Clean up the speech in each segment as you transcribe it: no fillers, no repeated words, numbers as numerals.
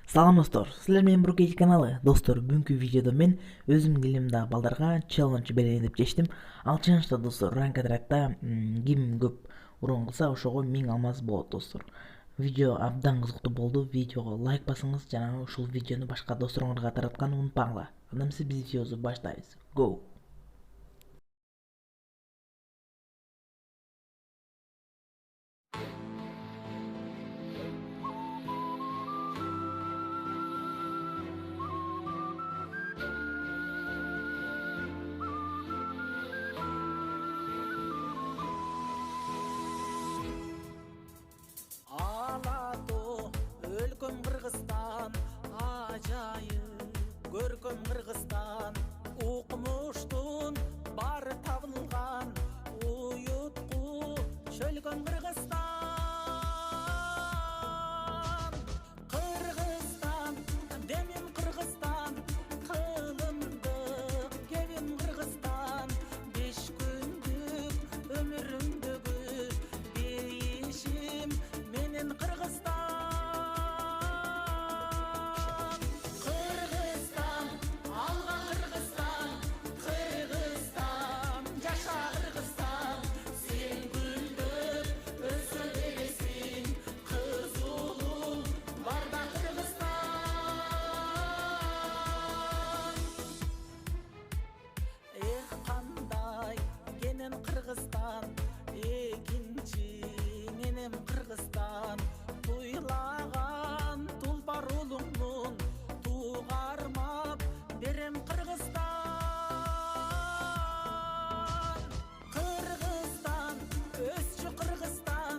Салам достор, силер менен Буркеч каналы. Достор, бүгүнкү видеодо мен өзүм килимдagi балдарга челлендж берейин деп чечтим. Ал челленджда достор, ранг отрядда ким көп урон кылса ошого 1000 алмаз болот достор. Видео абдан кызыктуу болду. Видеого лайк басыңыз жана ушул видеону башка досторуңарга таратканды унутпаңыздар. Анда эмесе биз видеобузду баштайбыз. Go! Алатоо өлкөм Кыргызстан, ажайып көркөм Кыргызстан. Укмуштун бары табылган, уютку чөлгөм Кыргызстан. Кыргызстан, демим Кыргызстан, кылымдык кебим Кыргызстан. 5 күндүк өмүрүмдөгү бейишим менен Кыргызстан. Кыргызстан, алга Кыргызстан, Кыргызстан, жаша Кыргызстан. Сен гүлдөп өсө бересиң, кыз улуң барда Кыргызстан. Эх, кандай кенен Кыргызстан, экинчи ненем Кыргызстан. Туйлаган тулпар улуңмун, тугармап берем Кыргызстан. Кыргызстан, өсчү Кыргызстан,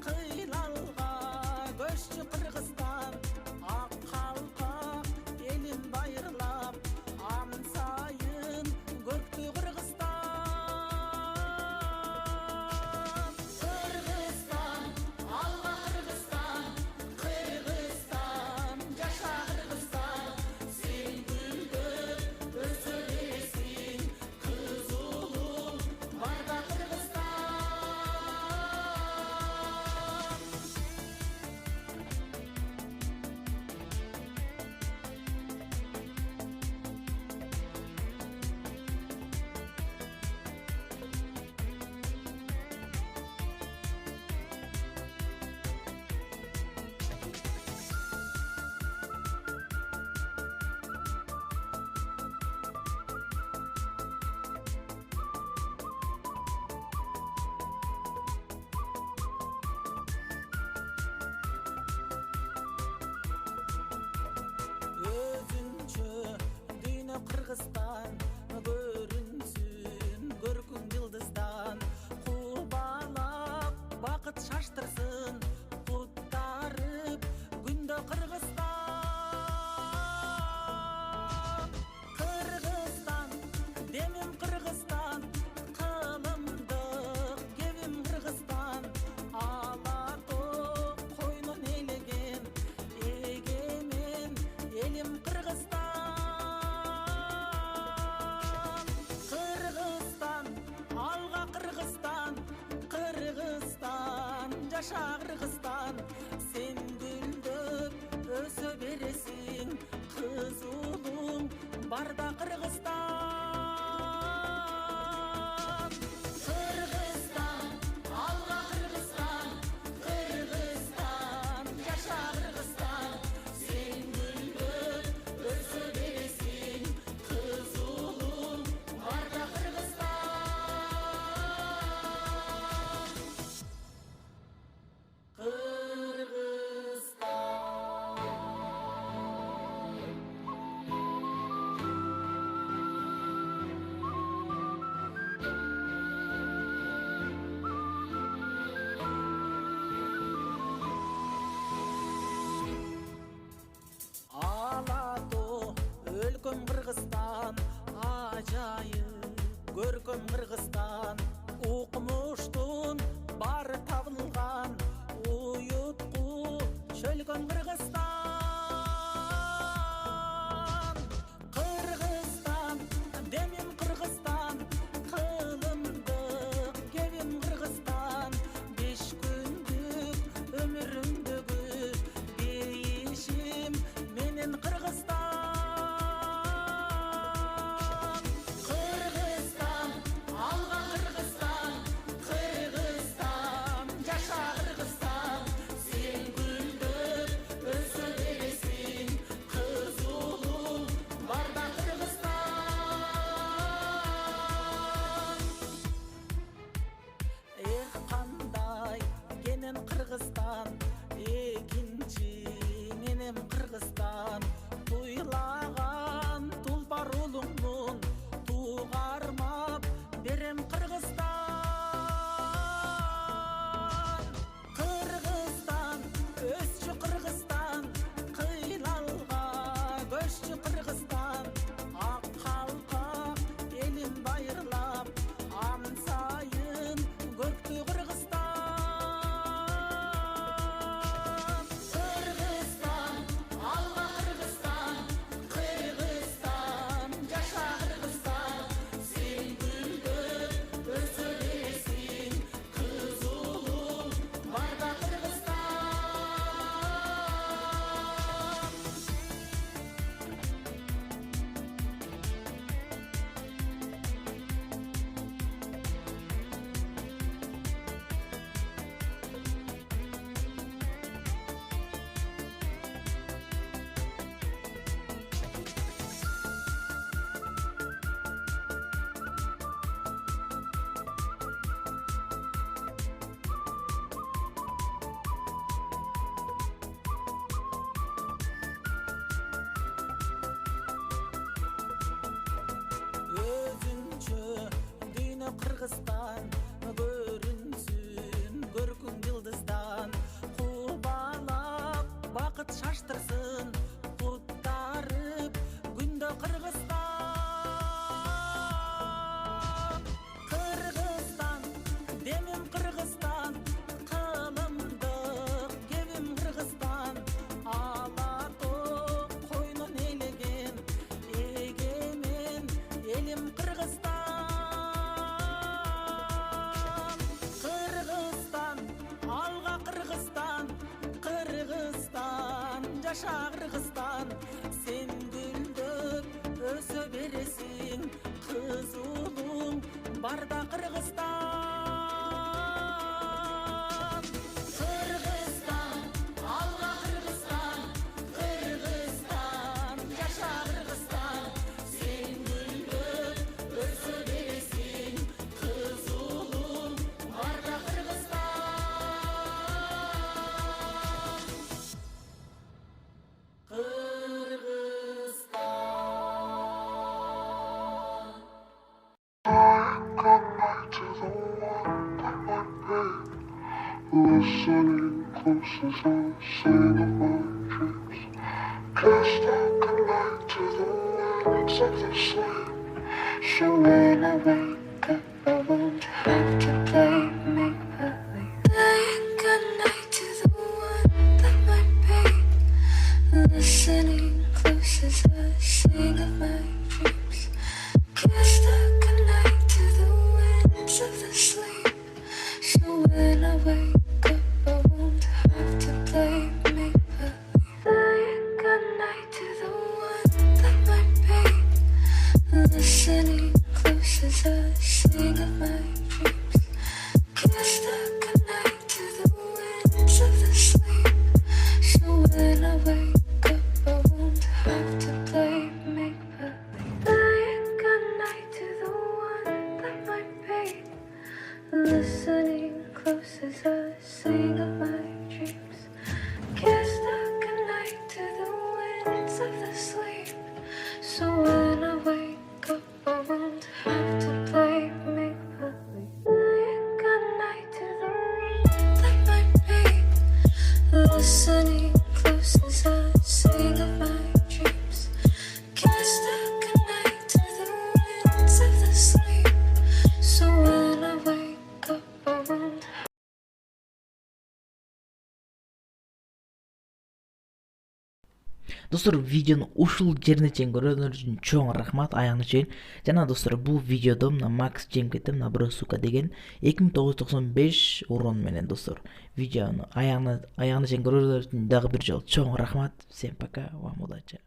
кыйлалга көччү Кыргызстан. Ак калпак элин байырлап, амын сайын көктү Кыргызстан. Кыргызстан, алга Кыргызстан, Кыргызстан, жаша Кыргызстан. Сен гүлдөп өсө бересиң, кыз улуң барда Кыргызстан. Өзүнчө дүйнө Кыргызстан, көрүнсүн көркүм жылдыздан. Кубалап бакыт шаштырсын, куттарып күндө Кыргызстан. Кыргызстан, демим Кыргызстан, кылымдык кебим Кыргызстан. Алатоо койнун элеген, эгемен элим Кыргызстан. Кыргызстан, алга Кыргызстан, Кыргызстан, жаша Кыргызстан. Сен гүлдөп өсө бересиң, кыз улуң барда Кыргызстан. Кыргызстан, алга Кыргызстан, Кыргызстан, жаша Кыргызстан. Сен гүлдөп өсө бересиң, кыз улуң барда Кыргызстан. 。Кыргызстан көрүнсүн көркүң жылдыздан, кубалап бакыт шаштырсын, куттарып күндө Кыргызстан. Кыргызстан демим Кыргызстан, кылымдык кебим Кыргызстан, ала тоо койнун элеген эгемен элим Кыргызстан. Кыргызстан алга Кыргызстан, Кыргызстан жаша Кыргызстан, сен гүлдөп өсө бересиң, кыз уулуң барда Кыргызстан. Кыргызстан алга Кыргызстан, Кыргызстан жаша Кыргызстан, сен гүлдөп өсө бересиң, кыз уулуң барда Кыргызстан. Listening close as I sing of my dreams. Cast out good night to the winds of the sleep. So when I wake up, I won't have to play make-believe. Saying goodnight to the one that might be. Listening close as I sing of my dreams. Kissed a goodnight to the winds of the sleep. So when I wake up, I won't have to play make-believe. Saying goodnight to the one that might be. Listening close as I sing of my dreams. Kissed a goodnight to the winds of the sleep. So when I wake up, I won't have to play make-believe. Saying goodnight to the one that might be. Listening close as I sing of my dreams. Kissed a goodnight to the winds of the sleep. So when I wake up, I won't have to play make-believe. Saying goodnight to the one that might be. Listening close as I sing of my dreams. Kissed a goodnight to the winds of the sleep. So when I wake up, I won't. Достор, видеону ушул жерине чейин көргөнүңөр үчүн чоң рахмат, аягына чейин. Жана достор, бул видеодо мына Макс Жемкетте мына Бросука деген 2995 урон менен достор. Видеону аягына чейин көргөнүңөр үчүн дагы бир жолу чоң рахмат. Всем пока, вам удачи.